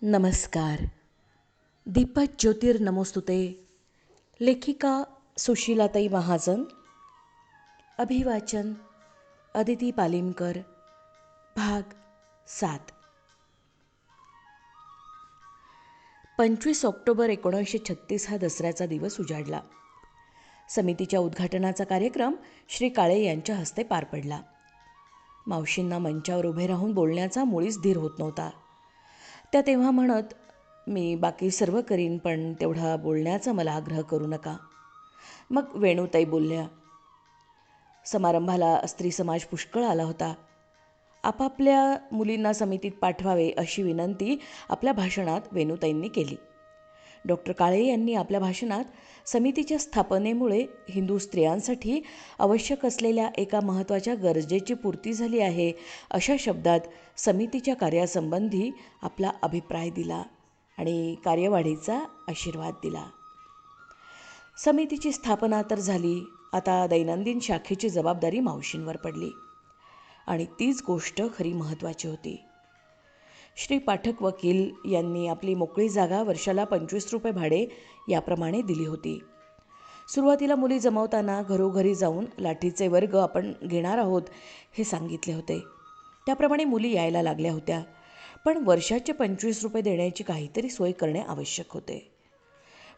नमस्कार. दीपक ज्योतिर्नमोस्तुते. लेखिका सुशीलाताई महाजन. अभिवाचन अदिती पालिमकर. भाग 7. 25 ऑक्टोबर 1936 हा दसऱ्याचा दिवस उजाडला. समितीच्या उद्घाटनाचा कार्यक्रम श्री काळे यांच्या हस्ते पार पडला. मावशींना मंचावर उभे राहून बोलण्याचा मुळीच धीर होत नव्हता. त्या तेव्हा म्हणत, मी बाकी सर्व करीन, पण तेवढा बोलण्याचा मला आग्रह करू नका. मग वेणूताई बोलल्या. समारंभाला स्त्री समाज पुष्कळ आला होता. आपापल्या मुलींना समितीत पाठवावे अशी विनंती आपल्या भाषणात वेणूताईंनी केली. डॉक्टर काळे यांनी आपल्या भाषणात समितीच्या स्थापनेमुळे हिंदू स्त्रियांसाठी आवश्यक असलेल्या एका महत्त्वाच्या गरजेची पूर्ती झाली आहे अशा शब्दात समितीच्या कार्यासंबंधी आपला अभिप्राय दिला आणि कार्यवाढीचा आशीर्वाद दिला. समितीची स्थापना तर झाली. आता दैनंदिन शाखेची जबाबदारी मावशींवर पडली आणि तीच गोष्ट खरी महत्त्वाची होती. श्री पाठक वकील यांनी आपली मोकळी जागा वर्षाला 25 रुपये भाडे याप्रमाणे दिली होती. सुरुवातीला मुली जमवताना घरोघरी जाऊन लाठीचे वर्ग आपण घेणार आहोत हे सांगितले होते. त्याप्रमाणे मुली यायला लागल्या होत्या. पण वर्षाचे 25 रुपये देण्याची काहीतरी सोय करणे आवश्यक होते.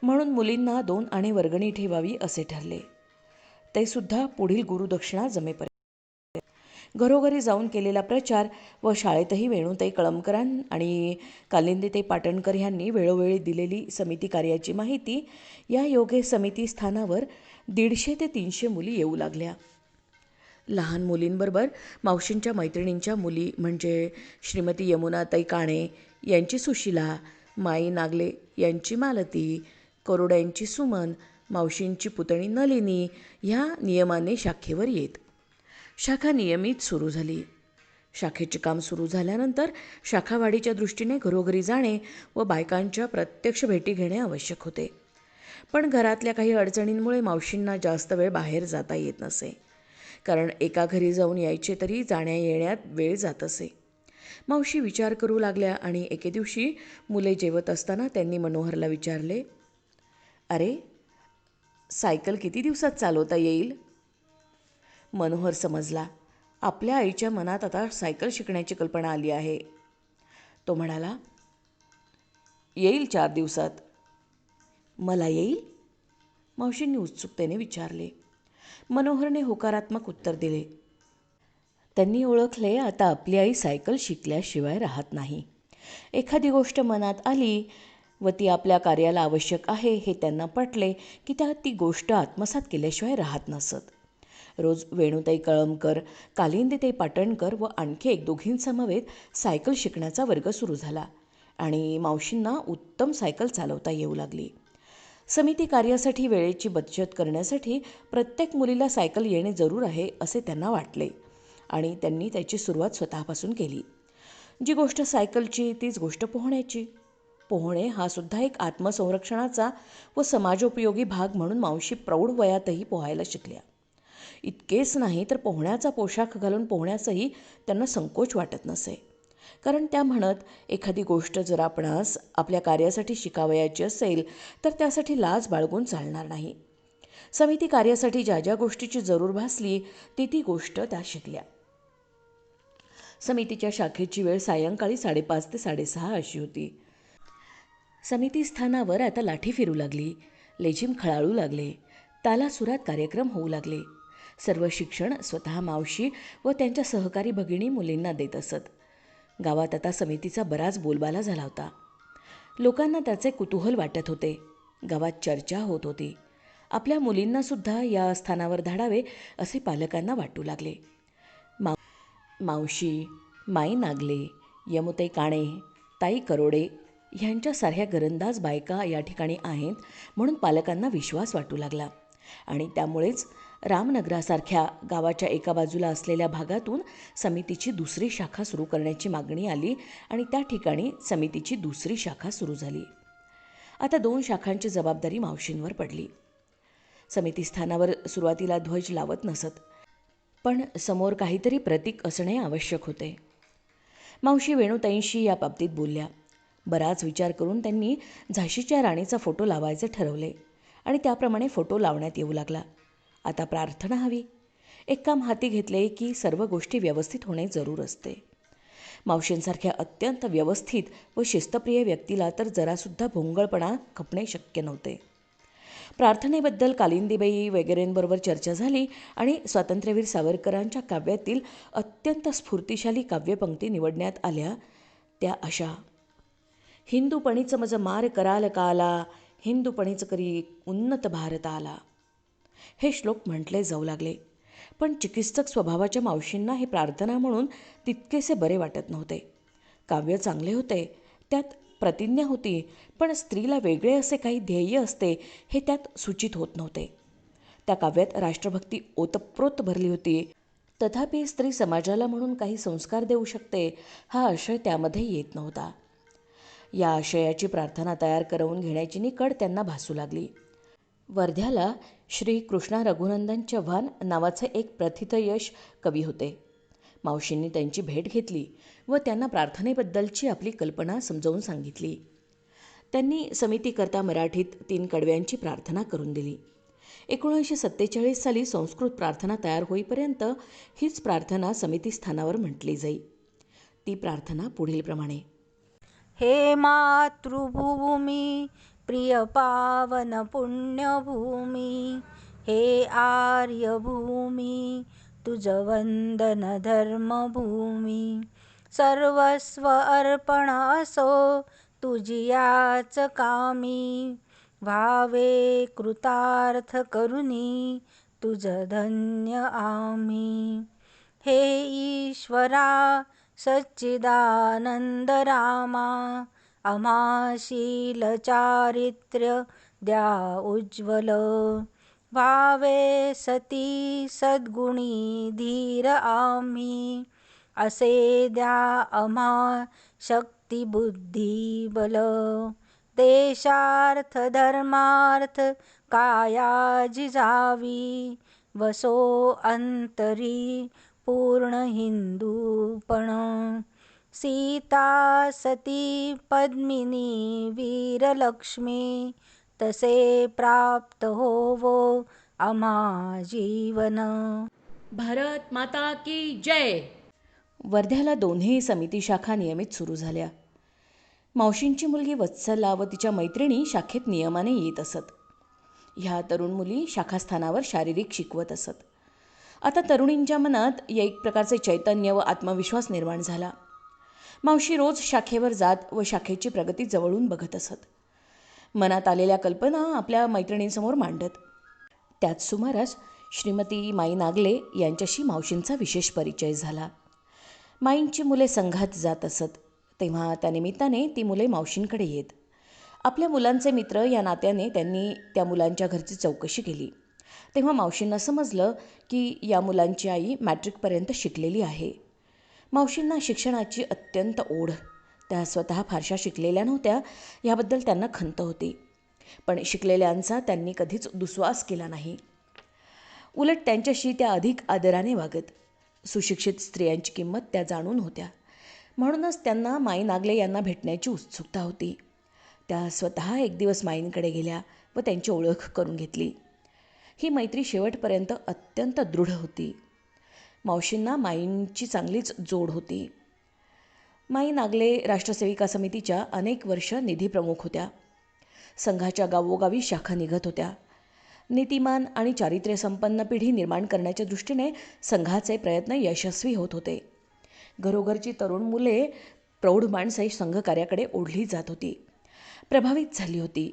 म्हणून मुलींना 2 आणे वर्गणी ठेवावी असे ठरले. ते सुद्धा पुढील गुरुदक्षिणा जमेपर्यंत. घरोघरी जाऊन केलेला प्रचार व शाळेतही वेणूताई कळमकरां आणि कालिंदीताई पाटणकर ह्यांनी वेळोवेळी दिलेली समिती कार्याची माहिती या योगे समिती स्थानावर 150 ते 300 मुली येऊ लागल्या. लहान मुलींबरोबर मावशींच्या मैत्रिणींच्या मुली म्हणजे श्रीमती यमुनाताई काणे यांची सुशीला, माई नागले यांची मालती, करोड्यांची सुमन, मावशींची पुतणी नलिनी ह्या नियमाने शाखेवर येत. शाखा नियमित सुरू झाली. शाखेचे काम सुरू झाल्यानंतर शाखावाढीच्या दृष्टीने घरोघरी जाणे व बायकांच्या प्रत्यक्ष भेटी घेणे आवश्यक होते. पण घरातल्या काही अडचणींमुळे मावशींना जास्त वेळ बाहेर जाता येत नसे. कारण एका घरी जाऊन यायचे तरी जाण्या येण्यात वेळ जात असे. मावशी विचार करू लागल्या आणि एके दिवशी मुले जेवत असताना त्यांनी मनोहरला विचारले, अरे, सायकल किती दिवसात चालवता येईल? मनोहर समजला. आपल्या आईच्या मनात आता सायकल शिकण्याची कल्पना आली आहे. तो म्हणाला, येईल 4 दिवसात. मला येईल? मावशींनी उत्सुकतेने विचारले. मनोहरने होकारात्मक उत्तर दिले. त्यांनी ओळखले, आता आपली आई सायकल शिकल्याशिवाय राहत नाही. एखादी गोष्ट मनात आली व ती आपल्या कार्याला आवश्यक आहे हे त्यांना पटले की ती गोष्ट आत्मसात केल्याशिवाय राहत नसत. रोज वेणूताई कळमकर, कालिंदीताई पाटणकर व आणखी 1-2 सायकल शिकण्याचा वर्ग सुरू झाला आणि मावशींना उत्तम सायकल चालवता येऊ लागली. समिती कार्यासाठी वेळेची बचत करण्यासाठी प्रत्येक मुलीला सायकल येणे जरूर आहे असे त्यांना वाटले आणि त्यांनी त्याची सुरुवात स्वतःपासून केली. जी गोष्ट सायकलची तीच गोष्ट पोहण्याची. पोहणे हा सुद्धा एक आत्मसंरक्षणाचा व समाजोपयोगी भाग म्हणून मावशी प्रौढ वयातही पोहायला शिकल्या. इतकेच नाही तर पोहण्याचा पोशाख घालून पोहण्यासही त्यांना संकोच वाटत नसे. कारण त्या म्हणत, एखादी गोष्ट जर आपणास आपल्या कार्यासाठी शिकावयाची असेल तर त्यासाठी लाज बाळगून चालणार नाही. समिती कार्यासाठी ज्या ज्या गोष्टीची जरूर भासली ती गोष्ट त्या शिकल्या. समितीच्या शाखेची वेळ सायंकाळी 5:30 ते 6:30 अशी होती. समिती स्थानावर आता लाठी फिरू लागली. लेझीम खळाळू लागले. तालासुरात कार्यक्रम होऊ लागले. सर्व शिक्षण स्वतः मावशी व त्यांच्या सहकारी भगिनी मुलींना देत असत. गावात आता समितीचा बराच बोलबाला झाला होता. लोकांना त्याचे कुतूहल वाटत होते. गावात चर्चा होत होती. आपल्या मुलींनासुद्धा या स्थानावर धाडावे असे पालकांना वाटू लागले. मावशी, माई नागले, यमुताई काणे, ताई करोडे ह्यांच्यासारख्या घरंदाज बायका या ठिकाणी आहेत म्हणून पालकांना विश्वास वाटू लागला आणि त्यामुळेच रामनगरासारख्या गावाच्या एका बाजूला असलेल्या भागातून समितीची दुसरी शाखा सुरू करण्याची मागणी आली आणि त्या ठिकाणी समितीची दुसरी शाखा सुरू झाली. आता 2 शाखांची जबाबदारी मावशींवर पडली. समिती स्थानावर सुरुवातीला ध्वज लावत नसत, पण समोर काहीतरी प्रतीक असणे आवश्यक होते. मावशी वेणूताईंशी या बाबतीत बोलल्या. बराच विचार करून त्यांनी झाशीच्या राणीचा फोटो लावायचे ठरवले आणि त्याप्रमाणे फोटो लावण्यात येऊ लागला. आता प्रार्थना हवी. एक काम हाती घेतले की सर्व गोष्टी व्यवस्थित होणे जरूर असते. मावशींसारख्या अत्यंत व्यवस्थित व शिस्तप्रिय व्यक्तीला तर जरासुद्धा भोंगळपणा खपणे शक्य नव्हते. प्रार्थनेबद्दल कालिंदीबाई वगैरेंबरोबर चर्चा झाली आणि स्वातंत्र्यवीर सावरकरांच्या काव्यातील अत्यंत स्फूर्तिशाली काव्यपंक्ती निवडण्यात आल्या. त्या अशा: हिंदूपणीच मज मार कराल काला, हिंदूपणीच करी उन्नत भारत आला. हे श्लोक म्हटले जाऊ लागले. पण चिकित्सक स्वभावाच्या मावशींना हे प्रार्थना म्हणून तितकेसे बरे वाटत नव्हते. काव्य चांगले होते, त्यात प्रतिज्ञा होती, पण स्त्रीला वेगळे असे काही ध्येय असते हे त्यात सूचित होत नव्हते. त्या काव्यात राष्ट्रभक्ती ओतप्रोत भरली होती, तथापि स्त्री समाजाला म्हणून काही संस्कार देऊ शकते हा आशय त्यामध्ये येत नव्हता. या आशयाची प्रार्थना तयार करवून घेण्याची निकड त्यांना भासू लागली. वर्ध्याला श्री कृष्णा रघुनंदन चव्हाण नावाचे एक प्रथितयश कवी होते. मावशींनी त्यांची भेट घेतली व त्यांना प्रार्थनेबद्दलची आपली कल्पना समजावून सांगितली. त्यांनी समितीकरता मराठीत 3 कडव्यांची प्रार्थना करून दिली. 1947 साली संस्कृत प्रार्थना तयार होईपर्यंत हीच प्रार्थना समितीस्थानावर म्हटली जाई. ती प्रार्थना पुढीलप्रमाणे: हे मातृभूमी, प्रिय पावन पुण्यभूमी, हे आर्यभूमी, तुझ वंदन धर्मभूमी. सर्वस्व अर्पण असो तुझी याच कामी, व्हावे कृतार्थ करुणी तुझ धन्य आम्ही. हे ईश्वरा सच्चिदानंद रामा, आम्हा शील चारित्र्य द्या उज्ज्वल. व्हावे सती सद्गुणी धीर आम्ही, असे द्या आम्हा शक्ती बुद्धी बल. देशार्थ धर्मार्थ काया जिजावी, वसो अंतरी पूर्ण हिंदूपण. सीता सती पद्मिनी वीरलक्ष्मी, तसे प्राप्त होवो आम्हा जीवन. भारत माता की जय. वर्ध्याला दोन्ही समिती शाखा नियमित सुरू झाल्या. मावशींची मुलगी वत्सला व तिच्या मैत्रिणी शाखेत नियमाने येत असत. ह्या तरुण मुली शाखास्थानावर शारीरिक शिकवत असत. आता तरुणींच्या मनात एक प्रकारचे चैतन्य व आत्मविश्वास निर्माण झाला. मावशी रोज शाखेवर जात व शाखेची प्रगती जवळून बघत असत. मनात आलेल्या कल्पना आपल्या मैत्रिणींसमोर मांडत. त्याच सुमारास श्रीमती माई नागले यांच्याशी मावशींचा विशेष परिचय झाला. माईंची मुले संघात जात असत, तेव्हा त्या निमित्ताने ती मुले मावशींकडे येत. आपल्या मुलांचे मित्र या नात्याने त्यांनी त्या मुलांच्या घरची चौकशी केली. तेव्हा मावशींना समजलं की या मुलांची आई मॅट्रिकपर्यंत शिकलेली आहे. मावशींना शिक्षणाची अत्यंत ओढ. त्या स्वतः फारशा शिकलेल्या नव्हत्या, याबद्दल त्यांना खंत होती. पण शिकलेल्यांचा त्यांनी कधीच दुस्वास केला नाही. उलट त्यांच्याशी त्या अधिक आदराने वागत. सुशिक्षित स्त्रियांची किंमत त्या जाणून होत्या. म्हणूनच त्यांना माई नागले यांना भेटण्याची उत्सुकता होती. त्या स्वतः एक दिवस माईंकडे गेल्या व त्यांची ओळख करून घेतली. ही मैत्री शेवटपर्यंत अत्यंत दृढ होती. मावशींना माईंची चांगलीच जोड होती. माई नागले राष्ट्रसेविका समितीच्या अनेक वर्ष निधीप्रमुख होत्या. संघाच्या गावोगावी शाखा निघत होत्या. नीतिमान आणि चारित्र्यसंपन्न पिढी निर्माण करण्याच्या दृष्टीने संघाचे प्रयत्न यशस्वी होत होते. घरोघरची तरुण मुले, प्रौढ माणसे संघकार्याकडे ओढली जात होती, प्रभावित झाली होती.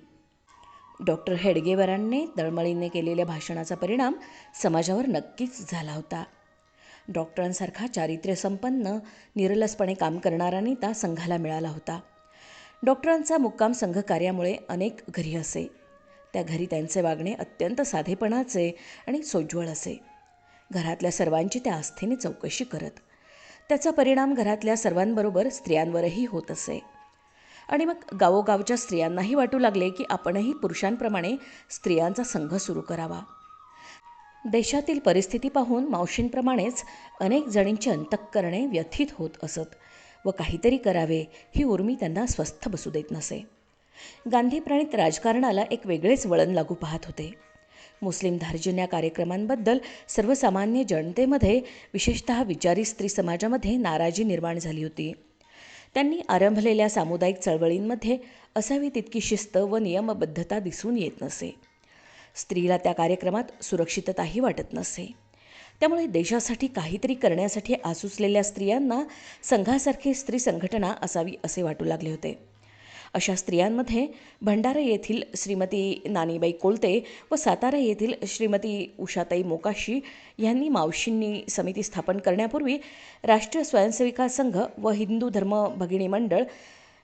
डॉक्टर हेडगेवारांनी तळमळीने केलेल्या भाषणाचा परिणाम समाजावर नक्कीच झाला होता. डॉक्टरांसारखा चारित्र्यसंपन्न, निरलसपणे काम करणारा नेता संघाला मिळाला होता. डॉक्टरांचा मुक्काम संघकार्यामुळे अनेक घरी असे. त्या घरी त्यांचे वागणे अत्यंत साधेपणाचे आणि सोज्वळ असे. घरातल्या सर्वांची त्या आस्थेने चौकशी करत. त्याचा परिणाम घरातल्या सर्वांबरोबर स्त्रियांवरही होत असे. आणि मग गावोगावच्या स्त्रियांनाही वाटू लागले की आपणही पुरुषांप्रमाणे स्त्रियांचा संघ सुरू करावा. देशातील परिस्थिती पाहून मावशींप्रमाणेच अनेक जणींची अंतःकरणे व्यथित होत असत व काहीतरी करावे ही उर्मी त्यांना स्वस्थ बसू देत नसे. गांधीप्रणीत राजकारणाला एक वेगळेच वळण लागू पाहत होते. मुस्लिम धार्जिण्या कार्यक्रमांबद्दल सर्वसामान्य जनतेमध्ये, विशेषतः विचारी स्त्री समाजामध्ये नाराजी निर्माण झाली होती. त्यांनी आरंभलेल्या सामुदायिक चळवळींमध्ये असावी तितकी शिस्त व नियमबद्धता दिसून येत नसे. स्त्रीला त्या कार्यक्रमात सुरक्षितताही वाटत नसे. त्यामुळे देशासाठी काहीतरी करण्यासाठी आसुसलेल्या स्त्रियांना संघासारखी स्त्री संघटना असावी असे वाटू लागले होते. अशा स्त्रियांमध्ये भंडारा येथील श्रीमती नानीबाई कोलते व सातारा येथील श्रीमती उषाताई मोकाशी यांनी मावशींनी समिती स्थापन करण्यापूर्वी राष्ट्रीय स्वयंसेविका संघ व हिंदू धर्म भगिनी मंडळ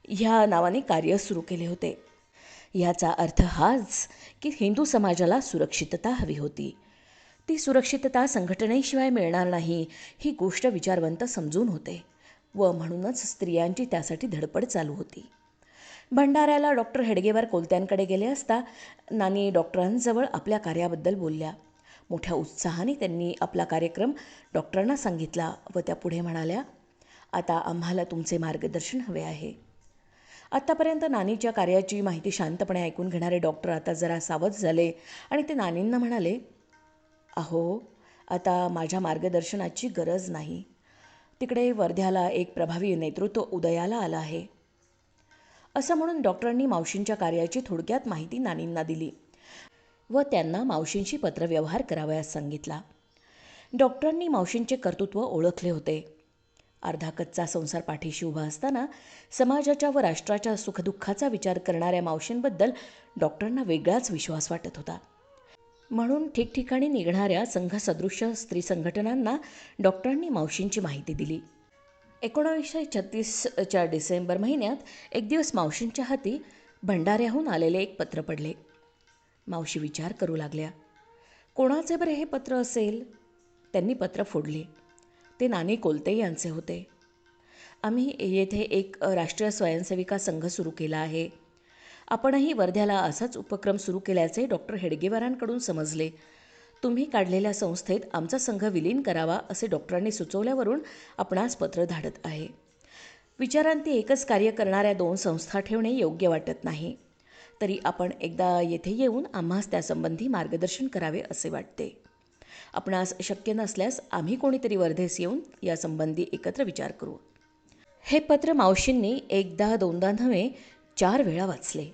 ह्या नावाने कार्य सुरू केले होते. याचा अर्थ हाच की हिंदू समाजाला सुरक्षितता हवी होती. ती सुरक्षितता संघटनेशिवाय मिळणार नाही ही गोष्ट विचारवंत समजून होते व म्हणूनच स्त्रियांची त्यासाठी धडपड चालू होती. भंडाऱ्याला डॉक्टर हेडगेवार कोलत्यांकडे गेले असता नानी डॉक्टरांजवळ आपल्या कार्याबद्दल बोलल्या. मोठ्या उत्साहाने त्यांनी आपला कार्यक्रम डॉक्टरांना सांगितला व त्या पुढे म्हणाल्या, आता आम्हाला तुमचे मार्गदर्शन हवे आहे. आत्तापर्यंत नानीच्या कार्याची माहिती शांतपणे ऐकून घेणारे डॉक्टर आता जरा सावध झाले आणि ते नानींना म्हणाले, अहो, आता माझ्या मार्गदर्शनाची गरज नाही. तिकडे वर्ध्याला एक प्रभावी नेतृत्व उदयाला आलं आहे. असं म्हणून डॉक्टरांनी मावशींच्या कार्याची थोडक्यात माहिती नानींना दिली व त्यांना मावशींशी पत्रव्यवहार करावयास सांगितला. डॉक्टरांनी मावशींचे कर्तृत्व ओळखले होते. अर्धा कच्चा संसार पाठीशी उभा असताना समाजाच्या व राष्ट्राच्या सुखदुःखाचा विचार करणाऱ्या मावशींबद्दल डॉक्टरांना वेगळाच विश्वास वाटत होता. म्हणून ठिकठिकाणी निघणाऱ्या संघसदृश्य स्त्री संघटनांना डॉक्टरांनी मावशींची माहिती दिली. 1936च्या डिसेंबर महिन्यात एक दिवस मावशींच्या हाती भंडाऱ्याहून आलेले एक पत्र पडले. मावशी विचार करू लागल्या, कोणाचे बरे हे पत्र असेल? त्यांनी पत्र फोडले. ते नानी कोलते यांचे होते. आम्ही येथे एक राष्ट्रीय स्वयंसेविका संघ सुरू केला आहे. आपणही वर्ध्याला असाच उपक्रम सुरू केल्याचे डॉक्टर हेडगेवारांकडून समजले. तुम्ही काढलेल्या संस्थेत आमचा संघ विलीन करावा असे डॉक्टरांनी सुचवल्यावरून आपणास पत्र धाडत आहे. विचारांती एकच कार्य करणाऱ्या 2 संस्था ठेवणे योग्य वाटत नाही. तरी आपण एकदा येथे येऊन आम्हास त्यासंबंधी मार्गदर्शन करावे असे वाटते. आपणास शक्य नसल्यास आम्ही कोणीतरी वर्धेस येऊन यासंबंधी एकत्र विचार करू. हे पत्र मावशींनी एकदा दोनदा नव्हे 4 वेळा वाचले.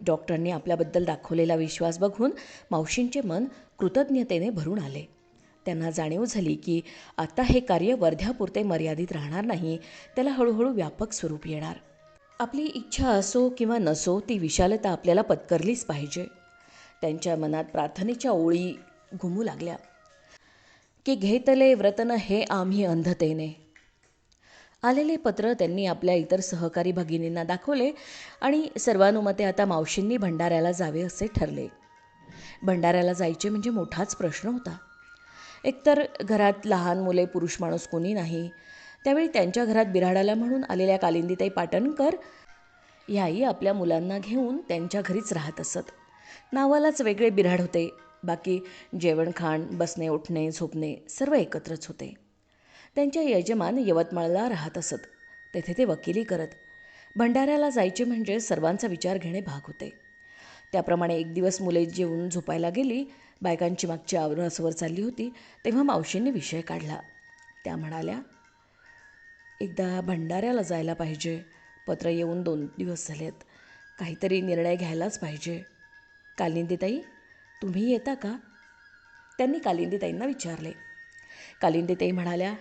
डॉक्टरांनी आपल्याबद्दल दाखवलेला विश्वास बघून मावशींचे मन कृतज्ञतेने भरून आले. त्यांना जाणीव झाली की आता हे कार्य वर्ध्यापुरते मर्यादित राहणार नाही, त्याला हळूहळू व्यापक स्वरूप येणार. आपली इच्छा असो किंवा नसो ती विशालता आपल्याला पत्करलीच पाहिजे. त्यांच्या मनात प्रार्थनेच्या ओळी घुमू लागल्या की घेतले व्रतन हे आम्ही अंधतेने. आलेले पत्र त्यांनी आपल्या इतर सहकारी भगिनींना दाखवले आणि सर्वानुमते आता मावशींनी भंडाऱ्याला जावे असे ठरले. भंडाऱ्याला जायचे म्हणजे मोठाच प्रश्न होता. एकतर घरात लहान मुले, पुरुष माणूस कोणी नाही. त्यावेळी त्यांच्या घरात बिऱ्हाडाला म्हणून आलेल्या कालिंदीताई पाटणकर ह्याही आपल्या मुलांना घेऊन त्यांच्या घरीच राहत असत. नावालाच वेगळे बिऱ्हाड होते, बाकी जेवणखाण, बसणे, उठणे, झोपणे सर्व एकत्रच होते. त्यांच्या यजमान यवतमाळला राहत असत. तेथे ते वकिली करत. भंडाऱ्याला जायचे म्हणजे सर्वांचा विचार घेणे भाग होते. त्याप्रमाणे एक दिवस मुले जेवून झोपायला गेली. बायकांची मागची आवरासवर चालली होती तेव्हा मावशींनी विषय काढला. त्या म्हणाल्या, एकदा भंडाऱ्याला जायला पाहिजे. पत्र येऊन 2 दिवस झालेत. काहीतरी निर्णय घ्यायलाच पाहिजे. कालिंदीताई, तुम्ही येता का? त्यांनी कालिंदीताईंना विचारले. कालिंदीताई म्हणाल्या,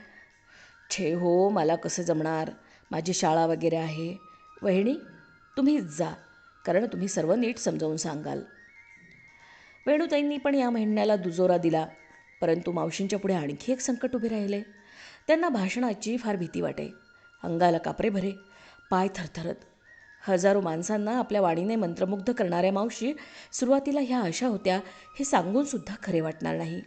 छे हो, मला कसं जमणार, माझी शाळा वगैरे आहे. वहिनी, तुम्हीच जा, कारण तुम्ही सर्व नीट समजावून सांगाल. वेणूताईंनी पण या म्हणण्याला दुजोरा दिला. परंतु मावशींच्या पुढे आणखी एक संकट उभे राहिले. त्यांना भाषणाची फार भीती वाटे. अंगाला कापरे भरे, पाय थरथरत. हजारो माणसांना आपल्या वाणीने मंत्रमुग्ध करणाऱ्या मावशी सुरुवातीला ह्या अशा होत्या हे सांगूनसुद्धा खरे वाटणार नाही.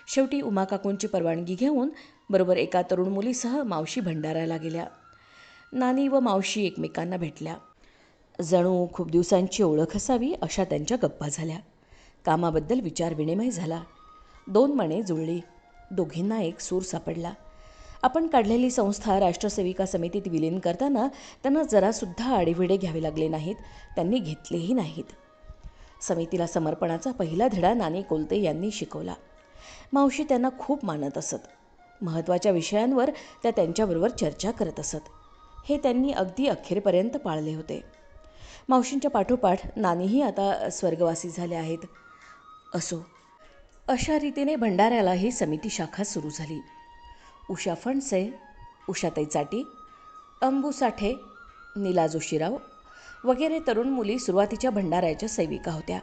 शेवटी उमाकाकूंची परवानगी घेऊन बरोबर एका तरुण मुलीसह मावशी भंडाऱ्याला गेल्या. नानी व मावशी एकमेकांना भेटल्या. जणू खूप दिवसांची ओळख असावी अशा त्यांच्या गप्पा झाल्या. कामाबद्दल विचारविनिमय झाला. 2 मने जुळली. दोघींना एक सूर सापडला. आपण काढलेली संस्था राष्ट्रसेविका समितीत विलीन करताना त्यांना जरासुद्धा आडेविडे घ्यावे लागले नाहीत, त्यांनी घेतलेही नाहीत. समितीला समर्पणाचा पहिला धडा नानी कोलते यांनी शिकवला. मावशी त्यांना खूप मानत असत. महत्त्वाच्या विषयांवर त्या त्यांच्याबरोबर चर्चा करत असत. हे त्यांनी अगदी अखेरपर्यंत पाळले होते. मावशींच्या पाठोपाठ नानीही आता स्वर्गवासी झाले आहेत. असो, अशा रीतीने भंडाऱ्याला ही समिती शाखा सुरू झाली. उषा फणसे, उषाताई चाटी, अंबू साठे, नीला जोशीराव वगैरे तरुण मुली सुरुवातीच्या भंडाऱ्याच्या सेविका होत्या.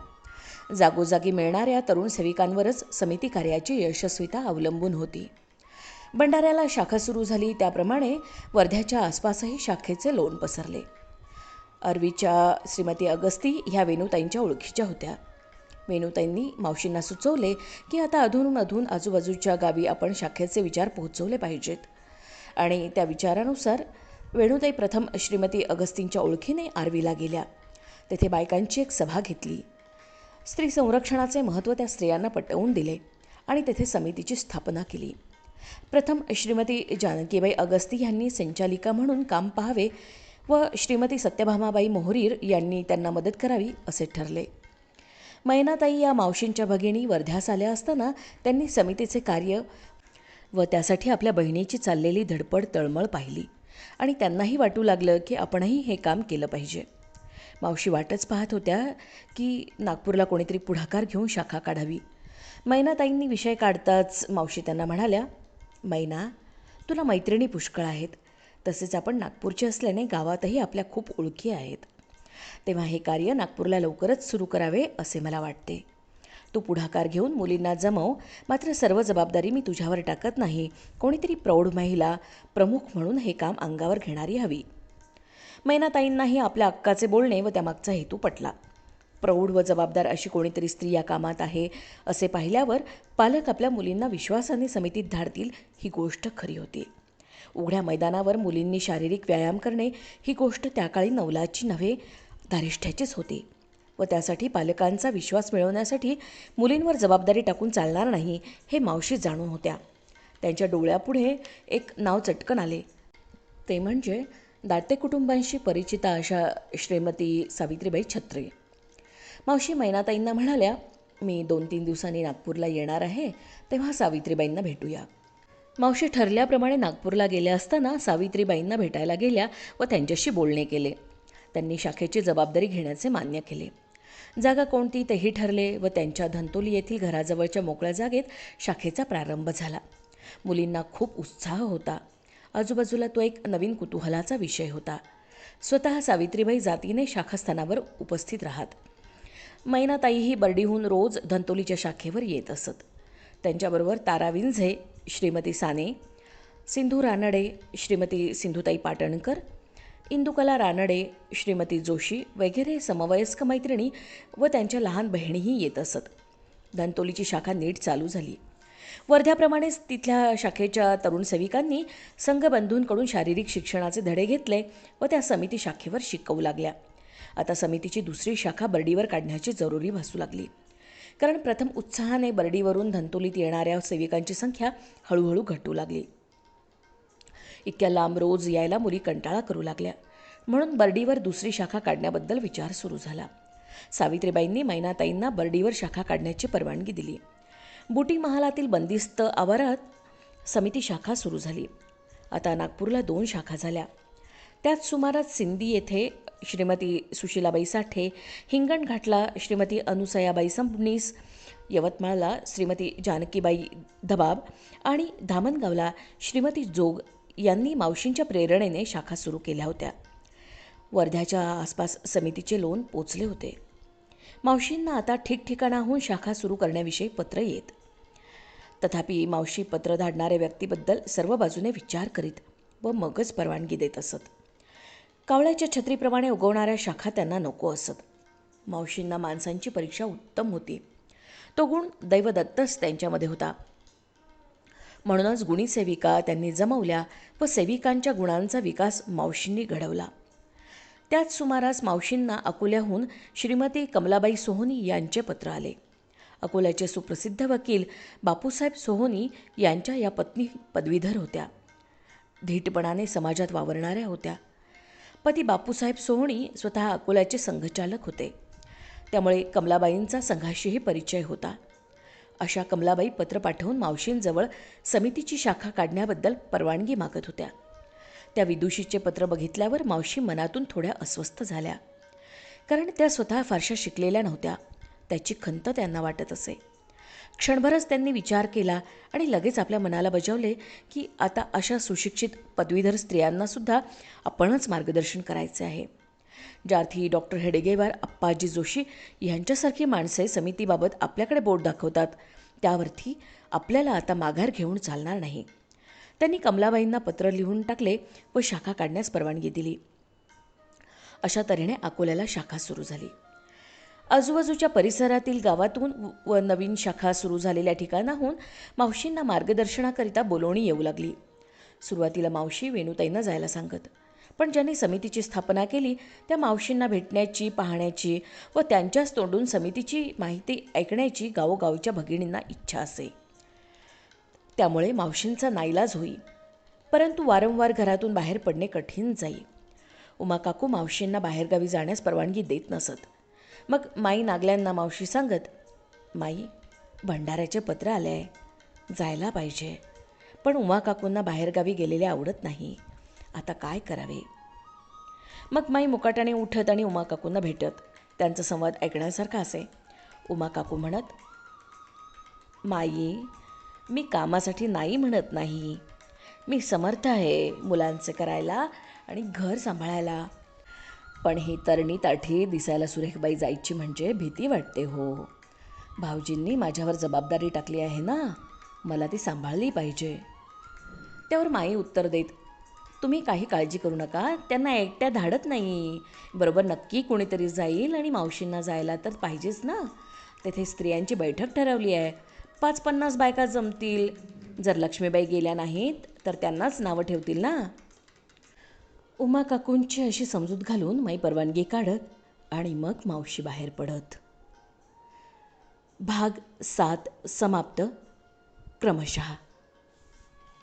जागोजागी मिळणाऱ्या तरुण सेविकांवरच समिती कार्याची यशस्वीता अवलंबून होती. भंडाऱ्याला शाखा सुरू झाली त्याप्रमाणे वर्ध्याच्या आसपासही शाखेचे लोण पसरले. अरवीच्या श्रीमती अगस्ती ह्या वेणूताईंच्या ओळखीच्या होत्या. वेणूताईंनी मावशींना सुचवले की आता अधूनमधून आजूबाजूच्या गावी आपण शाखेचे विचार पोहोचवले पाहिजेत. आणि त्या विचारानुसार वेणूताई प्रथम श्रीमती अगस्तींच्या ओळखीने आर्वीला गेल्या. तेथे बायकांची एक सभा घेतली. स्त्री संरक्षणाचे महत्त्व त्या स्त्रियांना पटवून दिले आणि तेथे समितीची स्थापना केली. प्रथम श्रीमती जानकीबाई अगस्ती यांनी संचालिका म्हणून काम पाहावे व श्रीमती सत्यभामाबाई मोहरीर यांनी त्यांना मदत करावी असे ठरले. मैनाताई या मावशींच्या भगिनी वर्ध्यास आल्या असताना त्यांनी समितीचे कार्य व त्यासाठी आपल्या बहिणीची चाललेली धडपड तळमळ पाहिली आणि त्यांनाही वाटू लागलं की आपणही हे काम केलं पाहिजे. मावशी वाटच पाहत होत्या की नागपूरला कोणीतरी पुढाकार घेऊन शाखा काढावी. मैनाताईंनी विषय काढताच मावशी त्यांना म्हणाल्या, मैना, तुला मैत्रिणी पुष्कळ आहेत. तसेच आपण नागपूरचे असल्याने गावातही आपल्या खूप ओळखी आहेत. तेव्हा हे कार्य नागपूरला लवकरच सुरू करावे असे मला वाटते. तू पुढाकार घेऊन मुलींना जमव, मात्र सर्व जबाबदारी मी तुझ्यावर टाकत नाही. कोणीतरी प्रौढ महिला प्रमुख म्हणून हे काम अंगावर घेणारी हवी. मैनाताईंनाही आपल्या अक्काचे बोलणे व त्यामागचा हेतू पटला. प्रौढ व जबाबदार अशी कोणीतरी स्त्री या कामात आहे असे पाहिल्यावर पालक आपल्या मुलींना विश्वासाने समितीत धाडतील ही गोष्ट खरी होती. उघड्या मैदानावर मुलींनी शारीरिक व्यायाम करणे ही गोष्ट त्या काळी नवलाची नव्हे धारिष्ठ्याचीच होती व त्यासाठी पालकांचा विश्वास मिळवण्यासाठी मुलींवर जबाबदारी टाकून चालणार नाही हे मावशी जाणून होत्या. त्यांच्या डोळ्यापुढे एक नाव चटकन आले, ते म्हणजे दाते कुटुंबांशी परिचिता अशा श्रीमती सावित्रीबाई छत्रे. मावशी मैनाताईंना म्हणाल्या, मी 2-3 दिवसांनी नागपूरला येणार आहे, तेव्हा सावित्रीबाईंना भेटूया. मावशी ठरल्याप्रमाणे नागपूरला गेल्या असताना सावित्रीबाईंना भेटायला गेल्या व त्यांच्याशी बोलणे केले. त्यांनी शाखेची जबाबदारी घेण्याचे मान्य केले. जागा कोणती तेही ठरले व त्यांच्या धंतोली येथील घराजवळच्या मोकळ्या जागेत शाखेचा प्रारंभ झाला. मुलींना खूप उत्साह होता. आजूबाजूला तो एक नवीन कुतूहलाचा विषय होता. स्वतः सावित्रीबाई जातीने शाखास्थानावर उपस्थित राहत. मैनाताईही बर्डीहून रोज धंतोलीच्या शाखेवर येत असत. त्यांच्याबरोबर तारा विंझे, श्रीमती साने, सिंधू रानडे, श्रीमती सिंधुताई पाटणकर, इंदुकला रानडे, श्रीमती जोशी वगैरे समवयस्क मैत्रिणी व त्यांच्या लहान बहिणीही येत असत. धंतोलीची शाखा नीट चालू झाली. वर्ध्याप्रमाणेच तिथल्या शाखेच्या तरुण सेविकांनी संघबंधूंकडून शारीरिक शिक्षणाचे धडे घेतले व त्या समिती शाखेवर शिकवू लागल्या. आता समितीची दुसरी शाखा बर्डीवर काढण्याची जरुरी भासू लागली. कारण प्रथम उत्साहाने बर्डीवरून धंतोलीत येणाऱ्या सेविकांची संख्या हळूहळू घटू लागली. इतक्या लांब रोज यायला मुली कंटाळा करू लागल्या. म्हणून बर्डीवर दुसरी शाखा काढण्याबद्दल विचार सुरू झाला. सावित्रीबाईंनी मैनाताईंना बर्डीवर शाखा काढण्याची परवानगी दिली. बुटी महालातील बंदिस्त आवारात समिती शाखा सुरू झाली. आता नागपूरला 2 शाखा झाल्या. त्याच सुमारास सिंदी येथे श्रीमती सुशीलाबाई साठे, हिंगणघाटला श्रीमती अनुसयाबाई सबनीस, यवतमाळला श्रीमती जानकीबाई धबाब आणि धामणगावला श्रीमती जोग यांनी मावशींच्या प्रेरणेने शाखा सुरू केल्या होत्या. वर्ध्याच्या आसपास समितीचे लोण पोचले होते. मावशींना आता ठिकठिकाणाहून शाखा सुरू करण्याविषयी पत्र येत. तथापि मावशी पत्र धाडणाऱ्या व्यक्तीबद्दल सर्व बाजूने विचार करीत व मगच परवानगी देत असत. कावळ्याच्या छत्रीप्रमाणे उगवणाऱ्या शाखा त्यांना नको असत. मावशींना माणसांची परीक्षा उत्तम होती. तो गुण दैवदत्तच त्यांच्यामध्ये होता. म्हणूनच गुणी सेविका त्यांनी जमवल्या व सेविकांच्या गुणांचा विकास मावशींनी घडवला. त्याच सुमारास मावशींना अकोल्याहून श्रीमती कमलाबाई सोहोनी यांचे पत्र आले. अकोल्याचे सुप्रसिद्ध वकील बापूसाहेब सोहोनी यांच्या या पत्नी पदवीधर होत्या. धीटपणाने समाजात वावरणाऱ्या होत्या. पती बापूसाहेब सोहणी स्वतः अकोल्याचे संघचालक होते. त्यामुळे कमलाबाईंचा संघाशीही परिचय होता. अशा कमलाबाई पत्र पाठवून मावशींजवळ समितीची शाखा काढण्याबद्दल परवानगी मागत होत्या. त्या विदुषीचे पत्र बघितल्यावर मावशी मनातून थोड्या अस्वस्थ झाल्या. कारण त्या स्वतः फारशा शिकलेल्या नव्हत्या. त्याची खंत त्यांना वाटत असे. क्षणभरच त्यांनी विचार केला आणि लगेच आपल्या मनाला बजावले की आता अशा सुशिक्षित पदवीधर स्त्रियांनासुद्धा आपणच मार्गदर्शन करायचे आहे. ज्यार्थी डॉक्टर हेडगेवार, अप्पाजी जोशी यांच्यासारखी माणसे समितीबाबत आपल्याकडे बोट दाखवतात, त्यावरती आपल्याला आता माघार घेऊन चालणार नाही. त्यांनी कमलाबाईंना पत्र लिहून टाकले व शाखा काढण्यास परवानगी दिली. अशा तऱ्हेने अकोल्याला शाखा सुरू झाली. आजूबाजूच्या परिसरातील गावातून व नवीन शाखा सुरू झालेल्या ठिकाणाहून मावशींना मार्गदर्शनाकरिता बोलवणी येऊ लागली. सुरुवातीला मावशी वेणुताईंना जायला सांगत, पण ज्यांनी समितीची स्थापना केली त्या मावशींना भेटण्याची, पाहण्याची व त्यांच्याच तोंडून समितीची माहिती ऐकण्याची गावोगावच्या भगिनींना इच्छा असे. त्यामुळे मावशींचा नाईलाज होई, परंतु वारंवार घरातून बाहेर पडणे कठीण जाई. उमाकाकू मावशींना बाहेरगावी जाण्यास परवानगी देत नसत. मग माई नागल्यांना मावशी सांगत, माई, भंडाऱ्याचे पत्र आले आहे, जायला पाहिजे, पण उमाकाकूंना बाहेरगावी गेलेले आवडत नाही, आता काय करावे. मग माई मुकाटाने उठत आणि उमाकाकूंना भेटत. त्यांचा संवाद ऐकण्यासारखा असे. उमाकाकू म्हणत, माई, मी कामासाठी नाही म्हणत नाही, मी समर्थ आहे मुलांचे करायला आणि घर सांभाळायला, पण ही तरणी ताठी दिसायला सुरेखबाई जायची म्हणजे भीती वाटते हो. भाऊजींनी माझ्यावर जबाबदारी टाकली आहे ना, मला ती सांभाळली पाहिजे. त्यावर माई उत्तर देत, तुम्ही काही काळजी करू नका, त्यांना एकट्या धाडत नाही, बरोबर नक्की कोणीतरी जाईल आणि मावशींना जायला तर पाहिजेच ना. तेथे स्त्रियांची बैठक ठरवली आहे, 5-50 बायका जमतील. जर लक्ष्मीबाई गेल्या नाहीत तर त्यांनाच नावं ठेवतील ना. उमा काकूंची अशी समजूत घालून माई परवानगी काढत आणि मग मावशी बाहेर पडत. भाग 7 समाप्त. क्रमशः.